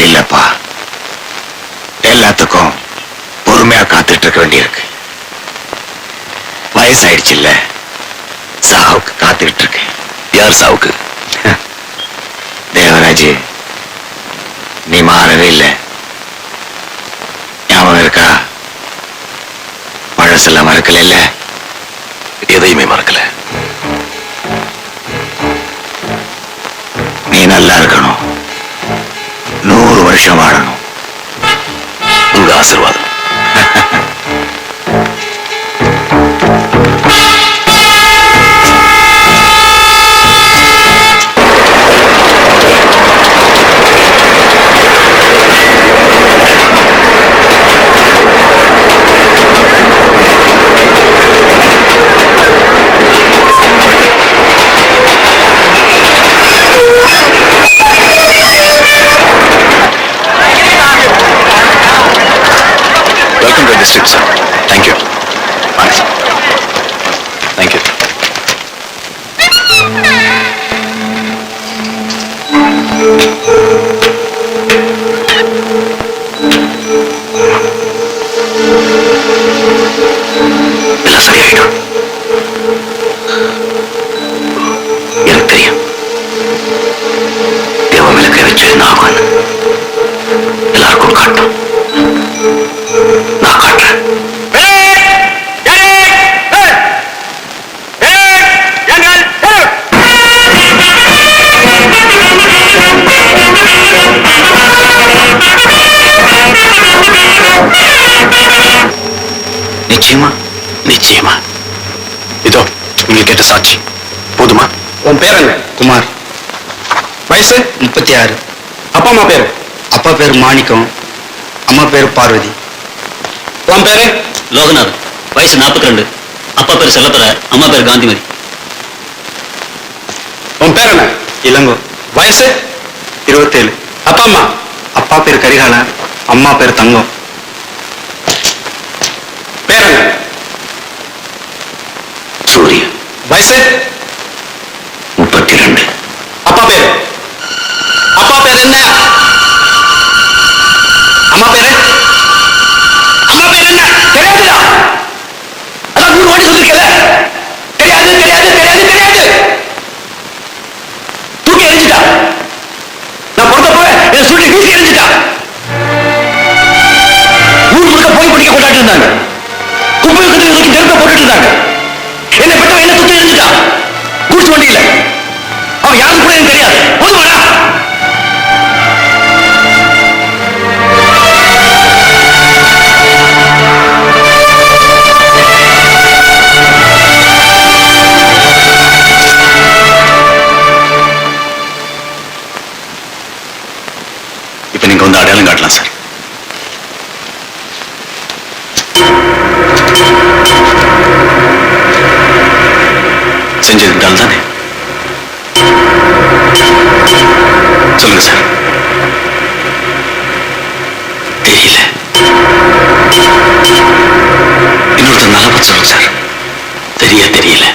வழி இல்லப்பா. எல்லாத்துக்கும் பொறுமையா காத்துட்டு இருக்க வேண்டியிருக்கு. வயசாயிடுச்சு இல்ல, சாவுக்கு காத்துக்கிட்டு இருக்கு. யார் சாவுக்கு? தேவராஜ், நீ மாறவே இல்லை. ஞாபகம் இருக்கா? பழசெல்லாம் மறக்கல இல்ல? எதையுமே மறக்கல. நீ நல்லா இருக்கணும், 100 வருஷம் வாழணும். உங்க ஆசீர்வாதம். District, sir. Thank you. Thanks. Thank you. எல்லாம் சரியாயிடும். எனக்கு தெரியும் தேவ விளக்கை வச்சு என்ன ஆகும்னு. எல்லாருக்கும் காட்டும். நான் காட்டுறேன். நிச்சயமா நிச்சயமா. இதோ நீங்க கேட்ட சாட்சி போதுமா? உன் பேர் என்ன? குமார். வயசு? 36. அப்பா அம்மா பேரு? அப்பா பேர் மாணிக்கம், அம்மா பேர் பார்வதி. உன் பேரு? லோகநாத். வயசு 42. அப்பா பேர் செல்லத்துறை, அம்மா பேர் காந்திமதி. உன் பேர் என்ன? இளங்கோ. வயசு? 27. அப்பா அம்மா? அப்பா பேர் கரிகாலன், அம்மா பேர் தங்கம். பேர் என்ன? சூரிய. வயசு? 32. அப்பா பேரு? அப்பா பேர் என்ன? அம்மா பேரு? அம்மா பேர் என்ன? தெரியாதுடா. அதான் 3 வாட்டி சொல்லிருக்கல. தெரியாது தெரியாது தெரியாது தெரியாது. தூக்கி எரிஞ்சிட்டா. நான் பிறந்தப்ப என்ன சொல்லி வீசி எரிஞ்சிட்டா. ஊர் முழுக்க போய் படிக்க கொண்டாட்டு இருந்தாங்க. கும்பலுக்கு நெருப்ப போட்டுட்டு இருந்தாங்க. என்ன பெற்றவன் என்ன தூக்கி எரிஞ்சிட்டா. கூட்டு வண்டியில. அவன் யாரும் கூட எனக்கு தெரியாது. போதுமாடா. இப்ப நீங்க வந்து அடையாளம் காட்டலாம் சார். செஞ்சது தால் தானே? சொல்லுங்க சார். தெரியல. இன்னொருத்தர் நல்லா பார்த்து சொல்லுங்க சார். தெரியல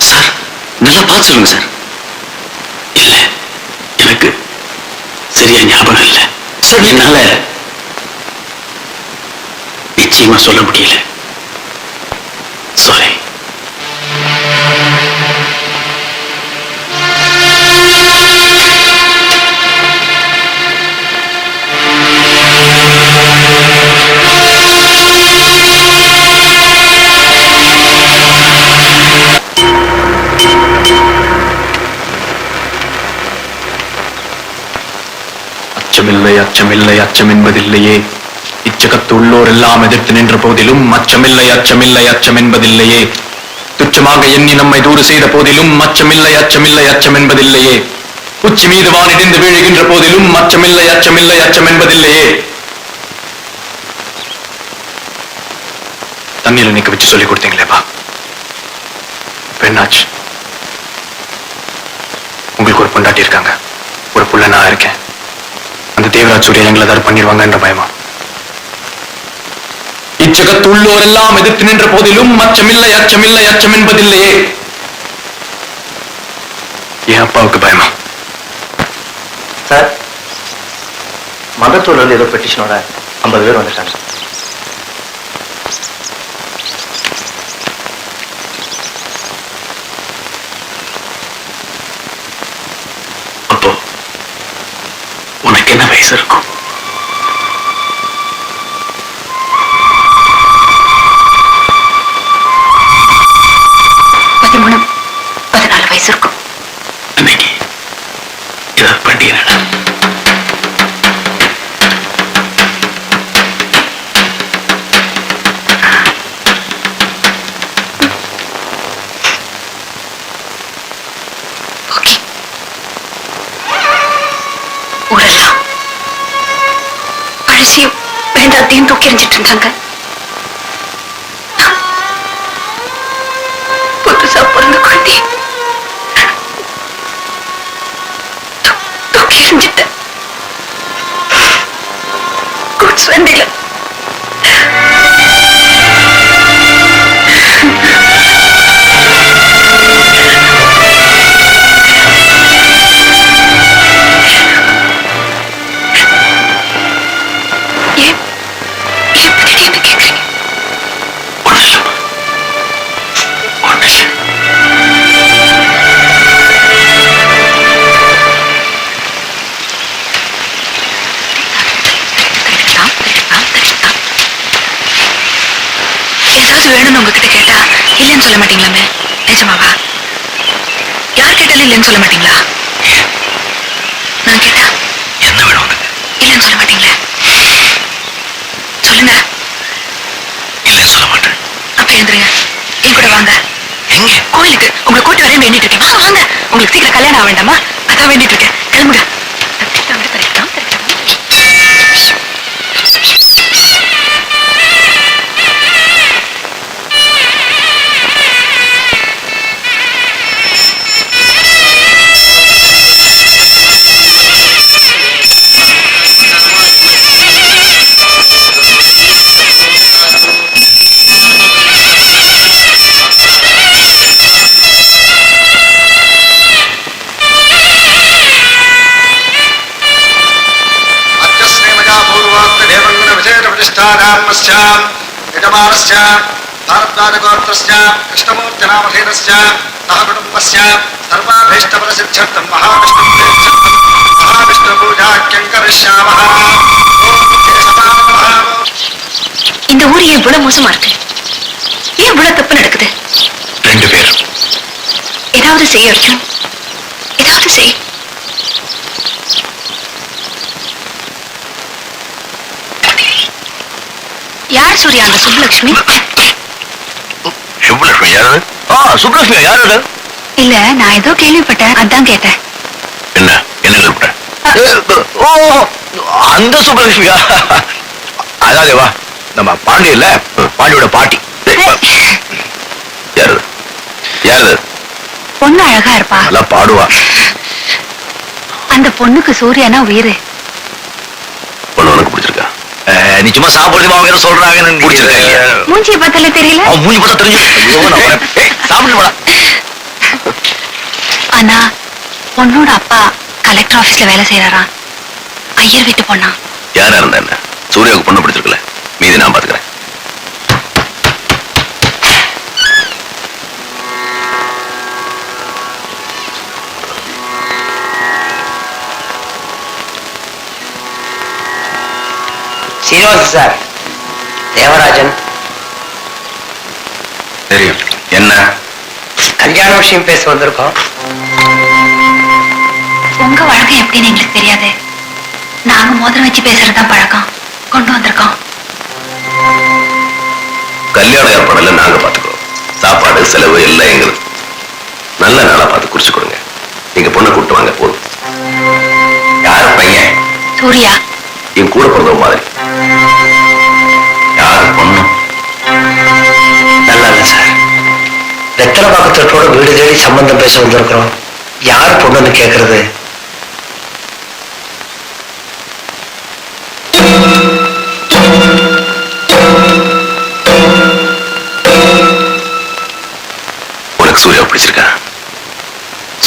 சார். நல்லா பார்த்து சொல்லுங்க சார். இல்ல, எனக்கு சரியா ஞாபகம் இல்லை சார். என்னால நிச்சயமா சொல்ல முடியல. சாரி. அச்சமில்லை அச்சமில்லை அச்சம் என்பதில்லையே. இச்சகத்து உள்ளோர் எல்லாம் எதிர்த்து நின்ற போதிலும் அச்சமில்லை அச்சமில்லை அச்சம் என்பதில்லையே. துச்சமாக எண்ணி நம்மை தூறு செய்த போதிலும் அச்சமில்லை அச்சமில்லை அச்சம் என்பதில்லையே. உச்சி மீது வானிடிந்து வீழுகின்ற போதிலும் அச்சமில்லை அச்சமில்லை அச்சம் என்பதில்லையே. தண்ணியில நிக்க வச்சு சொல்லி கொடுத்தீங்களேப்பா, பெண்ணாச்சு. உங்களுக்கு ஒரு பொண்டாட்டி இருக்காங்க, ஒரு புள்ள நான் இருக்கேன். அந்த தேவராஜ் சூரிய எங்களை ஏதாவது பண்ணிடுவாங்கன்ற பயமா? இச்சகத்துள்ளோர் எல்லாம் எதிர்த்து நின்ற போதிலும் அச்சமில்லை அச்சமில்லை அச்சம் என்பதில்லையே. என் அப்பாவுக்கு பயமா? சார், மதத்தூர்ல இருந்து ஏதோ பெட்டிஷனோட 50 பேர் வந்துட்டாங்க. அப்போ உனக்கு என்ன வயசு இருக்கும்? இருக்கும். அன்னைக்கு ஏதாவது பண்டிகை நட ஊரெல்லாம் அரிசியும் வேண்டாத்தையும் தூக்கி எறிஞ்சிட்டு இருந்தாங்க. புதுசா பிறந்த குழந்தைய தூக்கி எறிஞ்சிட்டேன். குட்ஸ் வண்டியில வேணும்னு உங்ககிட்ட கேட்டா இல்லைன்னு சொல்ல மாட்டீங்களாமே? நிஜமாவா? யார் கேட்டாலும் இல்லைன்னு சொல்ல மாட்டீங்களா? நான் கேட்டா என்ன வேணும் உனக்கு? இல்லைன்னு சொல்ல மாட்டீங்களே? சொல்லுங்க. இல்லைன்னு சொல்ல மாட்டேன். அப்ப எழுந்துருங்க, என் கூட வாங்க. எங்க? கோயிலுக்கு உங்களை கூட்டி வரேன் வேண்டிட்டு இருக்கேன். வாங்க, உங்களுக்கு சீக்கிரம் கல்யாணம் ஆக வேண்டாமா? அதான் வேண்டிட்டு இருக்கேன். கிளம்புங்க. भारद्वाजगोत्रस्य कृष्णमूर्तिनामधेयस्य सह कुटुम्बस्य सर्वाभीष्टफलसिद्ध्यर्थं महाविष्णुपूजाख्यं करिष्यामः. இந்த ஊர் ஏன் இவ்வளவு மோசமா இருக்கு? ஏன் இவ்வளவு தப்பு நடக்குது? 2 பேர் ஏதாவது செய்ய அர்ஜுன், ஏதாவது செய். யார் சூர்யா அந்த சுப்புலட்சுமி? சுப்புலட்சுமி யாரு? சுப்புலட்சுமி யாரு? இல்ல, நான் ஏதோ கேள்விப்பட்டேன், அதான் கேட்டேன். என்ன கேள்விப்பட்ட? ஓ, அந்த சுப்புலட்சுமியா? அதாவது வா, நம்ம பாண்டி இல்ல, பாண்டியோட பாட்டி. யாரு? யாரு? பொண்ணு அழகா இருப்பா, நல்லா பாடுவா. அந்த பொண்ணுக்கு சூர்யானா உயிரு. பொண்ணு உனக்கு பிடிச்சிருக்கா? நீ சும்மா சாப்பிடுறது அவங்க சொல்றாங்க. மூஞ்சியை பார்த்தாலே தெரியல. மூஞ்சி பார்த்தா தெரிஞ்சு சாப்பிட்டு போடா. ஆனா பொண்ணோட அப்பா கலெக்டர் ஆபீஸ்ல வேலை செய்யறாராம். ஐயர் வீட்டு பொண்ணா? யாரா இருந்தா என்ன, சூர்யாவுக்கு பொண்ணு பிடிச்சிருக்கல, மீதி நான் பாத்துக்கிறேன். சீனிவாசன் சார், தேவராஜன். தெரியும். என்ன கல்யாண விஷயம் பேச வந்திருக்கோம். உங்க வழக்கம் எப்படின்னு எங்களுக்கு தெரியாது. நாங்க மோதிரம் வச்சு பேசுறதுதான் பழக்கம். கொண்டு வந்திருக்கோம். கல்யாண ஏற்பாடுல நாங்க பாத்துக்கிறோம். சாப்பாடு செலவு எல்லாம் எங்களுக்கு. நல்ல நாளா பார்த்து குறிச்சு கொடுங்க. நீங்க பொண்ணை கூப்பிட்டு வாங்க போதும். யாரு பையன்? சூர்யா. என் கூட பிறந்தவங்க மாதிரி. யாரு பொண்ணு? நல்லா இல்ல சார், வெத்தலை பாக்கத்தோட வீடு தேடி சம்பந்தம் பேச வந்திருக்கிறோம். யார் பொண்ணுன்னு கேட்கறது? உனக்கு சூர்யா பிடிச்சிருக்கா?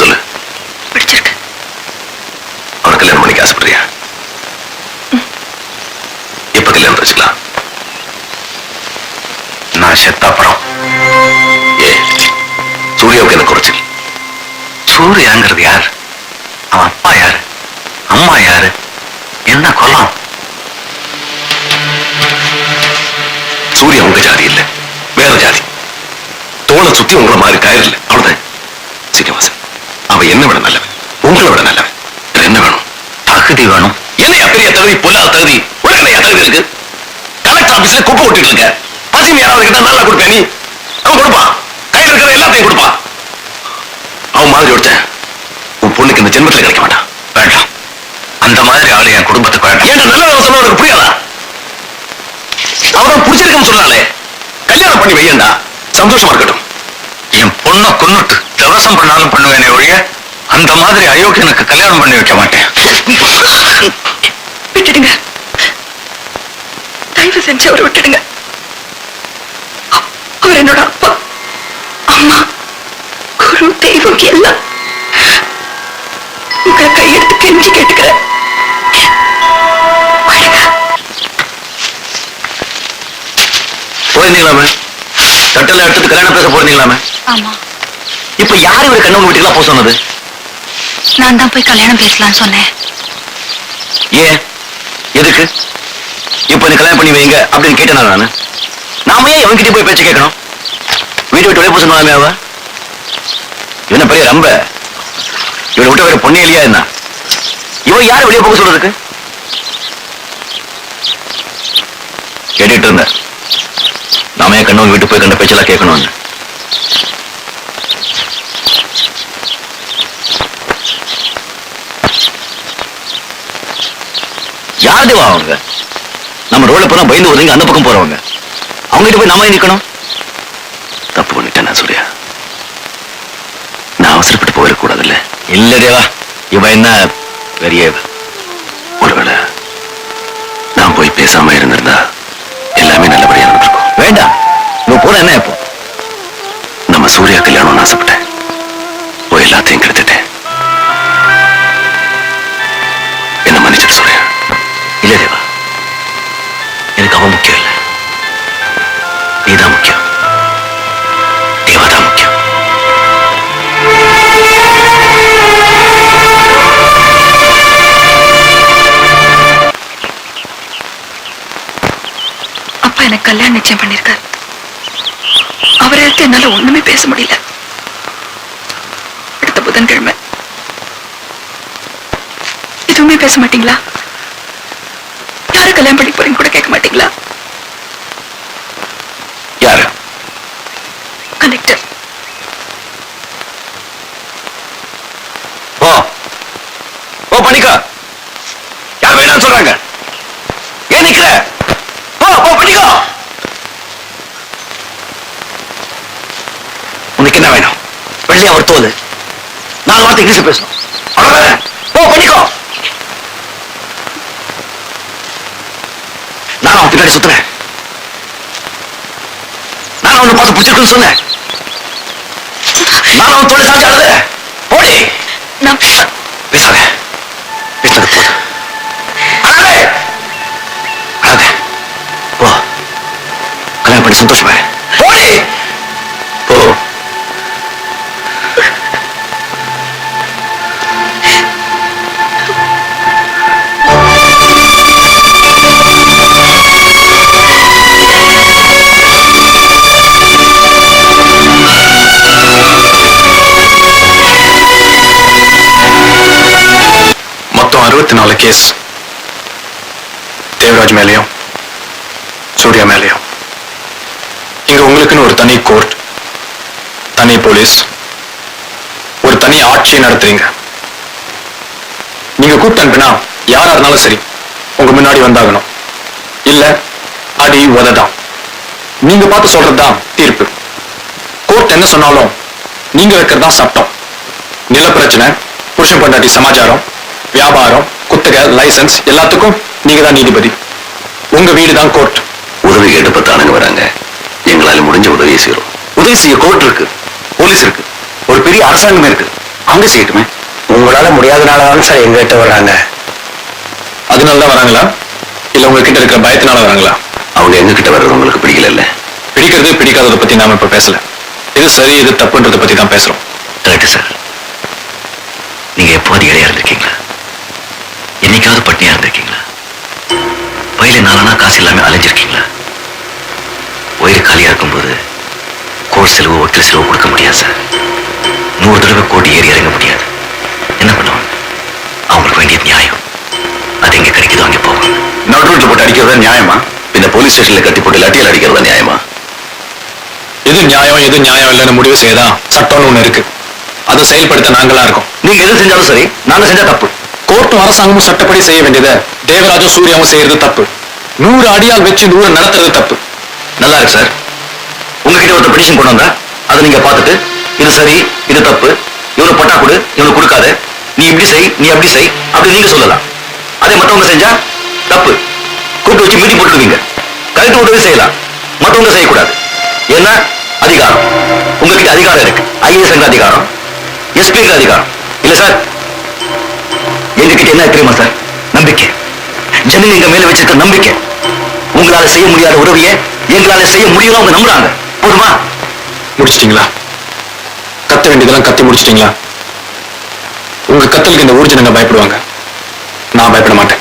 சொல்லு. பிடிச்சிருக்கு. அவனை கல்யாணம் பண்ணிக்க ஆசைப்படுறியா? பேர் வச்சுக்கலாம். நான் செத்தப்புறம் ஏ சூர்யாவுக்கு என்ன குறைச்சல்? சூர்யாங்கிறது யார்? அவன் அப்பா யாரு? அம்மா யாரு? என்ன குலம்? சூர்யா உங்க ஜாதி இல்ல, வேற ஜாதி. தோளை சுத்தி உங்களை மாதிரி கயிறு இல்லை, அவ்வளவுதான். சீனிவாசன் அவன் என்ன விட நல்லவன், உங்களை விட நல்லவன். என்ன வேணும்? தகுதி வேணும். என்னையா பெரிய தகுதி, பொல்லாத தகுதி? உனக்கு என்னையா தகுதி இருக்கு? கலெக்டர் ஆபீஸ்ல குப்பை விட்டுட்டு இருக்க, பசிங்க யாராவது கிட்ட நல்லா கொடுப்பேன். நீ அவன் கொடுப்பான், கையில் இருக்கிற எல்லாத்தையும் கொடுப்பான். அவன் மாதிரி ஒருத்தன் உன் பொண்ணுக்கு இந்த ஜென்மத்தில் கிடைக்க மாட்டான். வேண்டாம், அந்த மாதிரி ஆளு என் குடும்பத்துக்கு வேண்டாம். ஏன்டா நல்ல சொன்ன உனக்கு புரியாதா? அவன் பிடிச்சிருக்குன்னு சொன்னாலே கல்யாணம் பண்ணி வையண்டா, சந்தோஷமா இருக்கட்டும். என் பொண்ணை கொன்னுட்டு திவசம் பண்ணாலும் பண்ணுவேனே ஒழிய அந்த மாதிரி அயோக்கியனுக்கு கல்யாணம் பண்ணி வைக்க மாட்டேன். விட்டுடுங்க, தயவு செஞ்சு அவரை விட்டுடுங்க. அவர் என்னோட அப்பா, அம்மா, குரு, தெய்வம் எல்லாம். உங்களை கையெடுத்து கெஞ்சி கேட்டுக்கிறேன். போயிருந்தீங்களாமே, தட்டெல்லாம் எடுத்துட்டு கல்யாணம் பேச போயிருந்தீங்களாமே. ஆமா, இப்ப யாரு இவரு கண்ணவங்க வீட்டுக்கெல்லாம் போக சொன்னது? நான் தான் போய் கல்யாணம் பேசலாம்னு சொன்னேன். ஏன், எதுக்கு? இப்ப நீ கல்யாணம் பண்ணி வைங்க அப்படின்னு கேட்டேனா நானு? நாம ஏன் இவன்கிட்ட போய் பேச்சு கேட்கணும்? வீட்டு விட்டு வெளியே போக சொன்னாலுமே அவ என்ன பெரிய ரொம்ப இவனை விட்டு வேற பொண்ணே இல்லையா என்ன? இவன் யாரு வெளியே போக சொல்றதுக்கு? கேட்டுட்டு இருந்த நாம ஏன் கண்ணவங்க வீட்டு போய் கண்ட பேச்செல்லாம் கேட்கணும்னு. யாருவா அவங்க? நம்ம ரோட்ல போனா பயந்து ஒதுங்க அந்த பக்கம் போறவங்க. அவங்க கிட்ட போய் நாம நிக்கணும். தப்பு பண்ணிட்டேன் நான் சூர்யா. நான் அவசரப்பட்டு போயிடக்கூடாது. இல்ல இல்ல தேவா, இவ என்ன பெரிய ஒருவேளை நான் போய் பேசாம இருந்திருந்தா எல்லாமே நல்லபடியா நடந்திருக்கும். வேண்டாம், இவ போற என்ன இப்போ? நம்ம சூர்யா கல்யாணம் ஆசைப்பட்டேன், போய் எல்லாத்தையும் கெடுத்துட்டேன். என்ன மன்னிச்சிட்டு சூர்யா. இல்ல தேவா, எனக்கு அவன் முக்கியம் இல்ல, நீதான் முக்கியம். தேவாதான் முக்கியம். அப்பா எனக்கு கல்யாணம் நிச்சயம் பண்ணிருக்காரு. அவரை எடுத்து என்னால ஒண்ணுமே பேச முடியல. அடுத்த புதன்கிழமை. எதுவுமே பேச மாட்டீங்களா? யாரை கல்யாணம் பண்ணி போறீங்க கூட கேட்க மாட்டீங்களா? யாரு? கலெக்டர். ஓ ஓ பண்ணிக்கோ. யார் வேணாம்னு சொல்றாங்க? ஏன் நிக்கிற? ஓ பண்ணிக்கோ. உனக்கு என்ன வேணும்? வெள்ளையா ஒரு தோல், 4 வார்த்தை இங்கிலீஷ் பேசணும், அவ்வளவுதானே? ஓ பண்ணிக்கோ. நான் அவன் பின்னாடி சுத்துறேன். நான் அவனை பார்த்து பிடிச்சிருக்குன்னு சொன்னேன். நான் அவன் தோலை சாஞ்சி அழுத. ஓடி நான் பேசாத, பேசுனது போதும். அழாதே அழாதே. ஓ கல்யாணம் பண்ணி சந்தோஷமா இரு. ஓடி போ. மொத்தம் 64 கேஸ். தேவராஜ் மேலேயும் சூர்யா மேலேயும். இங்க உங்களுக்குன்னு ஒரு தனி கோர்ட், தனி போலீஸ், ஒரு தனி ஆட்சியை நடத்துறீங்க. நீங்க கூப்பிட்டு அனுப்பினா யாரா இருந்தாலும் சரி உங்க முன்னாடி வந்தாகணும். இல்ல அடி உததான். நீங்க பார்த்து சொல்றதுதான் தீர்ப்பு. கோர்ட் என்ன சொன்னாலும் நீங்க வைக்கிறதா சட்டம். நில பிரச்சனை, புருஷன் பொண்டாட்டி சமாச்சாரம், வியாபாரம், குத்தகை, லைசன்ஸ் எல்லாத்துக்கும் நீங்க தான் நீதிபதி. உங்க வீடு தான் கோர்ட். உதவி கேட்டு 10 ஆளுங்க வராங்க. எங்களால முடிஞ்ச உதவியை செய்யறோம். உதவி செய்ய கோர்ட் இருக்கு, போலீஸ் இருக்கு, ஒரு பெரிய அரசாங்கமே இருக்கு. அவங்க செய்யட்டுமே. உங்களால முடியாதனால தான் சார் எங்கிட்ட வர்றாங்க. அதனாலதான் வராங்களா? இல்ல உங்க உங்ககிட்ட இருக்கிற பயத்தினால வராங்களா? அவங்க எங்க கிட்ட வர்றது உங்களுக்கு பிடிக்கல இல்ல? பிடிக்கிறது பிடிக்காததை பத்தி நாம இப்ப பேசல. இது சரி இது தப்புன்றதை பத்தி தான் பேசுறோம். Correct sir. நீங்க எப்போது ஏழையா இருந்திருக்கீங்களா? என்னைக்காவது பட்டினியா இருந்திருக்கீங்களா? பையில நாளானா காசு இல்லாம அலைஞ்சிருக்கீங்களா? வயிறு காலியா இருக்கும்போது கோட் செலவு ஒட்டு செலவு கொடுக்க முடியாது சார். 100 தடவை கோட்டி ஏறி இறங்க முடியாது. என்ன பண்ணுவாங்க? அவங்களுக்கு வேண்டிய நியாயம் அது எங்க கிடைக்குதோ அங்கே போவாங்க. நடுரோட்ல போட்டு அடிக்கிறதா நியாயமா? இந்த போலீஸ் ஸ்டேஷன்ல கட்டி போட்டு லட்டியில் அடிக்கிறதா நியாயமா? எது நியாயம் எது நியாயம் இல்லைன்னு முடிவு செய்யதான் சட்டம்னு ஒண்ணு இருக்கு. அதை செயல்படுத்த நாங்களா இருக்கோம். நீங்க எது செஞ்சாலும் சரி, நாங்க செஞ்சா தப்பு. கோர்ட்டும் அரசாங்கமும் சட்டப்படி செய்ய வேண்டியதை தேவராஜும் சூர்யாவும் செய்யறது தப்பு. 100 அடியால் வச்சு 100 நடத்துறது தப்பு. நல்லா இருக்கு சார். உங்ககிட்ட ஒரு பெட்டிஷன் கொண்டு வந்தா அதை நீங்க பார்த்துட்டு இது சரி இது தப்பு, இவனு பட்டா கொடு இவனு கொடுக்காத, நீ இப்படி செய் நீ அப்படி செய் அப்படி நீங்க சொல்லலாம். அதே மற்றவங்க செஞ்சா தப்பு. கூப்பிட்டு வச்சு மீட்டிங் போட்டுடுவீங்க. கலெக்டர் உதவி செய்யலாம், மற்றவங்க செய்யக்கூடாது. ஏன்னா அதிகாரம் உங்ககிட்ட அதிகாரம் இருக்கு. ஐஏஎஸ் அதிகாரம், எஸ்பி அதிகாரம் இல்ல சார். எங்ககிட்ட என்ன தெரியுமா சார்? நம்பிக்கை. ஜனங்க எங்க மேல வச்சிருக்க நம்பிக்கை. உங்களால செய்ய முடியாத உதவியை எங்களால செய்ய முடியும் அவங்க நம்புறாங்க. போதுமா? முடிச்சிட்டீங்களா? கத்த வேண்டியதெல்லாம் கத்தி முடிச்சிட்டீங்களா? உங்க கத்தலுக்கு இந்த ஊர் ஜனங்க பயப்படுவாங்க. நான் பயப்பட மாட்டேன்.